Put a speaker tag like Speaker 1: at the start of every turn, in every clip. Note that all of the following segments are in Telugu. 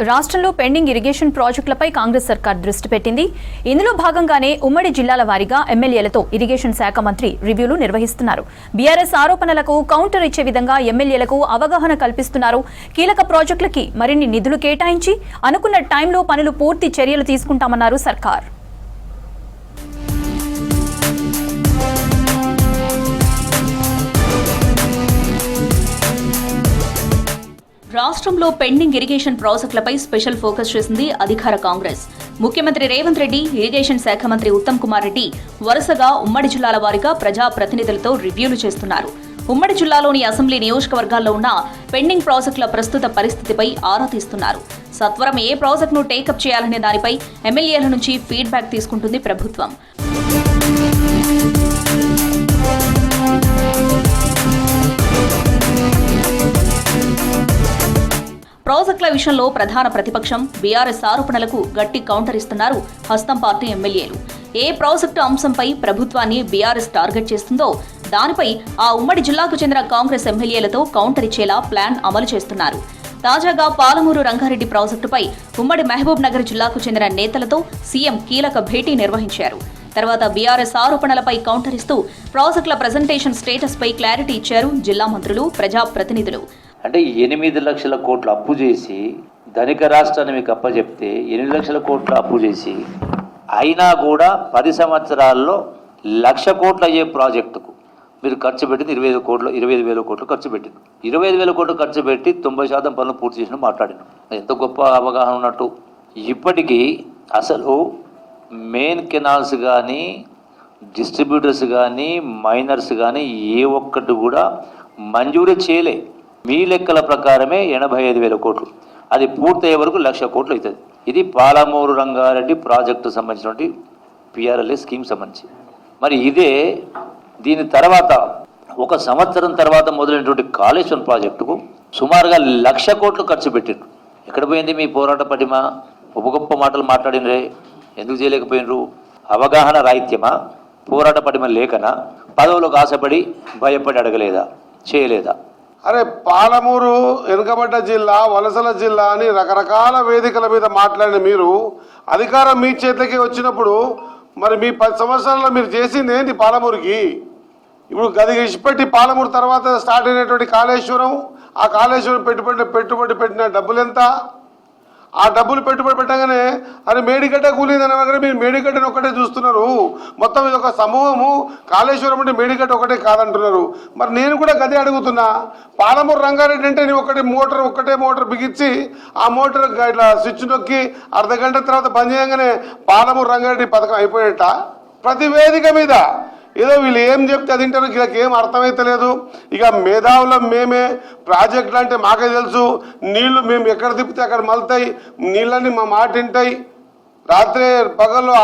Speaker 1: రాష్ట్రంలో పెండింగ్ ఇరిగేషన్ ప్రాజెక్టులపై కాంగ్రెస్ సర్కార్ దృష్టి పెట్టింది. ఇందులో భాగంగానే ఉమ్మడి జిల్లాల వారీగా ఎమ్మెల్యేలతో ఇరిగేషన్ శాఖ మంత్రి రివ్యూలు నిర్వహిస్తున్నారు. బీఆర్ఎస్ ఆరోపణలకు కౌంటర్ ఇచ్చే విధంగా ఎమ్మెల్యేలకు అవగాహన కల్పిస్తున్నారు. కీలక ప్రాజెక్టులకి మరిన్ని నిధులు కేటాయించి అనుకున్న టైంలో పనులు పూర్తి చర్యలు తీసుకుంటామన్నారు సర్కార్. రాష్ట్రంలో పెండింగ్ ఇరిగేషన్ ప్రాజెక్టులపై స్పెషల్ ఫోకస్ చేసింది అధికార కాంగ్రెస్. ముఖ్యమంత్రి రేవంత్ రెడ్డి, ఇరిగేషన్ శాఖ మంత్రి ఉత్తమ్ కుమార్ రెడ్డి వరుసగా ఉమ్మడి జిల్లాల వారీగా ప్రజాప్రతినిధులతో రివ్యూలు చేస్తున్నారు. ఉమ్మడి జిల్లాలోని అసెంబ్లీ నియోజకవర్గాల్లో ఉన్న పెండింగ్ ప్రాజెక్టుల ప్రస్తుత పరిస్థితిపై ఆరా తీస్తున్నారు. సత్వరం ఏ ప్రాజెక్టును టేకప్ చేయాలనే దానిపై ఎమ్మెల్యేల నుంచి ఫీడ్బ్యాక్ తీసుకుంటుంది ప్రభుత్వం. ప్రాజెక్టుల విషయంలో ప్రధాన ప్రతిపక్షం బీఆర్ఎస్ ఆరోపణలకు గట్టి కౌంటర్ ఇస్తున్నారు హస్తం పార్టీ ఎమ్మెల్యేలు. ఏ ప్రాజెక్టు అంశంపై ప్రభుత్వాన్ని బీఆర్ఎస్ టార్గెట్ చేస్తుందో దానిపై ఆ ఉమ్మడి జిల్లాకు చెందిన కాంగ్రెస్ ఎమ్మెల్యేలతో కౌంటర్ ఇచ్చేలా ప్లాన్ అమలు చేస్తున్నారు. తాజాగా పాలమూరు రంగారెడ్డి ప్రాజెక్టుపై ఉమ్మడి మహబూబ్ నగర్ జిల్లాకు చెందిన నేతలతో సీఎం కీలక భేటీ నిర్వహించారు. తర్వాత బీఆర్ఎస్ ఆరోపణలపై కౌంటర్ ఇస్తూ ప్రాజెక్టుల ప్రజెంటేషన్ స్టేటస్ పై క్లారిటీ ఇచ్చారు జిల్లా మంత్రులు, ప్రజాప్రతినిధులు.
Speaker 2: అంటే 8 లక్షల కోట్లు అప్పు చేసి ధనిక రాష్ట్రాన్ని మీకు అప్పచెప్తే 8 లక్షల కోట్లు అప్పు చేసి అయినా కూడా 10 సంవత్సరాల్లో 1,00,000 కోట్లు అయ్యే ప్రాజెక్టుకు మీరు ఖర్చు పెట్టింది 25,000 కోట్లు ఖర్చు పెట్టింది. 25,000 కోట్లు ఖర్చు పెట్టి 90% పనులు పూర్తి చేసిన మాట్లాడినాం. ఎంత గొప్ప అవగాహన ఉన్నట్టు. ఇప్పటికీ అసలు మెయిన్ కెనాల్స్ కానీ, డిస్ట్రిబ్యూటర్స్ కానీ, మైనర్స్ కానీ ఏ ఒక్కటి కూడా మంజూరు చేయలే. మీ లెక్కల ప్రకారమే 85,000 కోట్లు, అది పూర్తయ్యే వరకు 1,00,000 కోట్లు అవుతుంది. ఇది పాలమూరు రంగారెడ్డి ప్రాజెక్టు సంబంధించినటువంటి పిఆర్ఎల్ఏ స్కీమ్ సంబంధించి. మరి ఇదే దీని తర్వాత 1 సంవత్సరం తర్వాత మొదలైనటువంటి కాళేశ్వరం ప్రాజెక్టుకు సుమారుగా 1,00,000 కోట్లు ఖర్చు పెట్టిండ్రు. ఎక్కడ పోయింది మీ పోరాట పటిమ? గొప్ప మాటలు మాట్లాడినరే, ఎందుకు చేయలేకపోయినరు? అవగాహన రాహిత్యమా? పోరాట పటిమ లేకనా? పదవులకు ఆశపడి భయపడి అడగలేదా? చేయలేదా?
Speaker 3: అరే పాలమూరు వెనుకబడ్డ జిల్లా, వలసల జిల్లా అని రకరకాల వేదికల మీద మాట్లాడిన మీరు అధికారం మీ చేతికి వచ్చినప్పుడు మరి మీ 10 సంవత్సరాల్లో మీరు చేసింది ఏంటి పాలమూరుకి? ఇప్పుడు గది ఇచ్చిపెట్టి పాలమూరు తర్వాత స్టార్ట్ అయినటువంటి కాళేశ్వరం, ఆ కాళేశ్వరం పెట్టుబడి పెట్టిన డబ్బులు ఎంత? ఆ డబ్బులు పెట్టుబడి పెట్టగానే అది మేడిగడ్డ కూలిందని అనగానే మీరు మేడిగడ్డని ఒకటే చూస్తున్నారు. మొత్తం ఇది ఒక సమూహము. కాళేశ్వరం అంటే మేడిగడ్డ ఒకటే కాదంటున్నారు. మరి నేను కూడా గదే అడుగుతున్నా. పాలమూరు రంగారెడ్డి అంటే నీ ఒకటే మోటార్ బిగించి ఆ మోటార్ ఇట్లా స్విచ్ నొక్కి అర్ధగంట తర్వాత బంద్ చేయగానే పాలమూరు రంగారెడ్డి పథకం అయిపోయేట. ప్రతి వేదిక మీద ఏదో వీళ్ళు ఏం చెప్తే అది వింటారు, వీళ్ళకి ఏం అర్థమైతే లేదు. ఇక మేధావులం మేమే, ప్రాజెక్టులు అంటే మాకే తెలుసు, నీళ్లు మేము ఎక్కడ తిప్పితే అక్కడ మలుతాయి, నీళ్ళన్నీ మా మాట వింటాయి, రాత్రి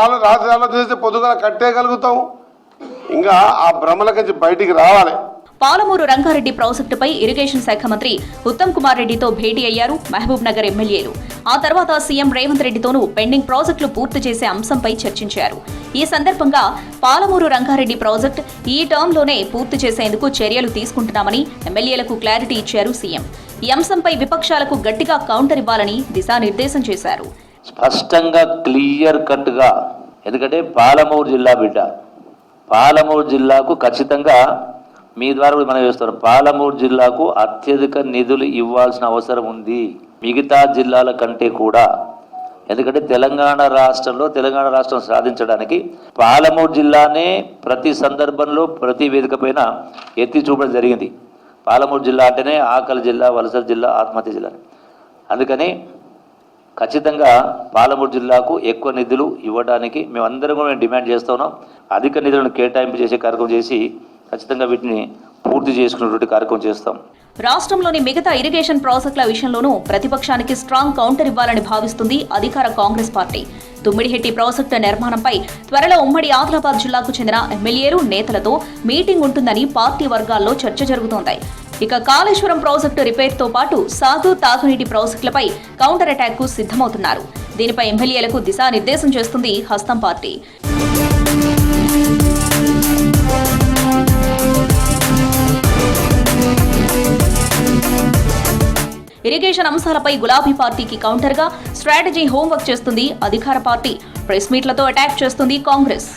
Speaker 3: ఆలోచన చేస్తే పొద్దుగా కట్టేయగలుగుతాం. ఇంకా ఆ భ్రమలకి బయటికి రావాలి.
Speaker 1: పాలమూరు రంగారెడ్డి ప్రాజెక్టుపై ఇరిగేషన్ శాఖ మంత్రి ఉత్తమ్ కుమార్ రెడ్డితో భేటీ అయ్యారు మహబూబ్ నగర్ ఎమ్మెల్యేలు. ఆ తర్వాత సీఎం రేవంత్ రెడ్డితోనూ పెండింగ్ ప్రాజెక్టులు పూర్తి చేసే అంశంపై చర్చించారు. ఈ సందర్భంగా పాలమూరు రంగారెడ్డి ప్రాజెక్టు ఈ టర్మ్లోనే పూర్తి చేసేందుకు చర్యలు తీసుకుంటున్నామని ఎమ్మెల్యేలకు క్లారిటీ ఇచ్చారు సీఎం. ఈ అంశంపై విపక్షాలకు గట్టిగా కౌంటర్ ఇవ్వాలని దిశానిర్దేశం చేశారు.
Speaker 2: స్పష్టంగా క్లియర్ కట్ గా, ఎందుకంటే పాలమూరు జిల్లా బిడ్డ, పాలమూరు జిల్లాకు ఖచ్చితంగా మీ ద్వారా మనం చేస్తాం. పాలమూరు జిల్లాకు అత్యధిక నిధులు ఇవ్వాల్సిన అవసరం ఉంది మిగతా జిల్లాల కంటే కూడా. ఎందుకంటే తెలంగాణ రాష్ట్రం సాధించడానికి పాలమూరు జిల్లానే ప్రతి సందర్భంలో ప్రతి వేదిక పైన ఎత్తి చూపడం జరిగింది. పాలమూరు జిల్లా అంటేనే ఆకలి జిల్లా, వలసల జిల్లా, ఆత్మహత్య జిల్లా. అందుకని ఖచ్చితంగా పాలమూరు జిల్లాకు ఎక్కువ నిధులు ఇవ్వడానికి మేమందరం కూడా డిమాండ్ చేస్తున్నాం. అధిక నిధులను కేటాయింపు చేసే కార్యక్రమం చేసి ఖచ్చితంగా వీటిని పూర్తి చేసుకునేటువంటి కార్యక్రమం చేస్తాం.
Speaker 1: రాష్ట్రంలోని మిగతా ఇరిగేషన్ ప్రాజెక్టుల విషయంలోనూ ప్రతిపక్షానికి స్ట్రాంగ్ కౌంటర్ ఇవ్వాలని భావిస్తుంది అధికార కాంగ్రెస్ పార్టీ. తుమ్మిడిహెట్టి ప్రాజెక్టు నిర్మాణంపై త్వరలో ఉమ్మడి ఆదిలాబాద్ జిల్లాకు చెందిన ఎమ్మెల్యేలు, నేతలతో మీటింగ్ ఉంటుందని పార్టీ వర్గాల్లో చర్చ జరుగుతోంది. ఇక కాళేశ్వరం ప్రాజెక్టు రిపేర్తో పాటు సాగు, తాగునీటి ప్రాజెక్టులపై కౌంటర్ అటాక్ కు సిద్ధమవుతున్నారు. దీనిపై ఎమ్మెల్యేలకు దిశానిర్దేశం చేస్తుంది హస్తం పార్టీ. ఇరిగేషన్ అంశాలపై గులాబీ పార్టీకి కౌంటర్గా స్ట్రాటజీ హోంవర్క్ చేస్తుంది అధికార పార్టీ. ప్రెస్ మీట్లతో అటాక్ చేస్తుంది కాంగ్రెస్.